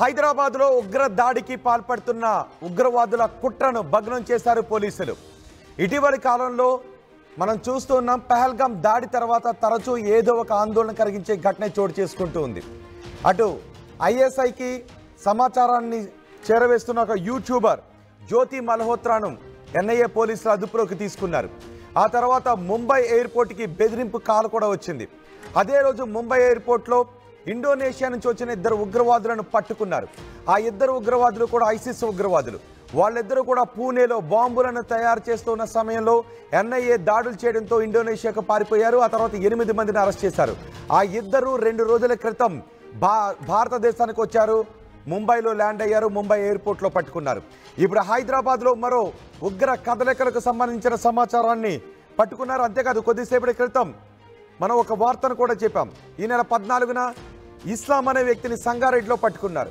హైదరాబాద్లో ఉగ్ర దాడికి పాల్పడుతున్న ఉగ్రవాదుల కుట్రను భగ్నం చేశారు పోలీసులు. ఇటీవలి కాలంలో మనం చూస్తున్నాం, పహల్గాం దాడి తర్వాత తరచూ ఏదో ఒక ఆందోళన కలిగించే ఘటన చోటు చేసుకుంటూ ఉంది. అటు ఐఎస్ఐకి సమాచారాన్ని చేరవేస్తున్న ఒక యూట్యూబర్ జ్యోతి మల్హోత్రాను ఎన్ఐఏ పోలీసులు అదుపులోకి తీసుకున్నారు. ఆ తర్వాత ముంబై ఎయిర్పోర్ట్కి బెదిరింపు కాల్ కూడా వచ్చింది. అదే రోజు ముంబై ఎయిర్పోర్ట్లో ఇండోనేషియా నుంచి వచ్చిన 2 ఉగ్రవాదులను పట్టుకున్నారు. ఆ 2 ఉగ్రవాదులు కూడా ఐసిస్ ఉగ్రవాదులు. వాళ్ళిద్దరూ కూడా పూణేలో బాంబులను తయారు చేస్తున్న సమయంలో ఎన్ఐఏ దాడులు చేయడంతో ఇండోనేషియాకు పారిపోయారు. ఆ తర్వాత 8 మందిని అరెస్ట్ చేశారు. ఆ ఇద్దరు 2 రోజుల క్రితం భారతదేశానికి వచ్చారు, ముంబైలో ల్యాండ్ అయ్యారు, ముంబై ఎయిర్పోర్ట్లో పట్టుకున్నారు. ఇప్పుడు హైదరాబాద్లో మరో ఉగ్ర కదలికలకు సంబంధించిన సమాచారాన్ని పట్టుకున్నారు. అంతేకాదు, కొద్దిసేపటి క్రితం మనం ఒక వార్తను కూడా చెప్పాం. ఈ నెల 14న ఇస్లాం అనే వ్యక్తిని సంగారెడ్డిలో పట్టుకున్నారు.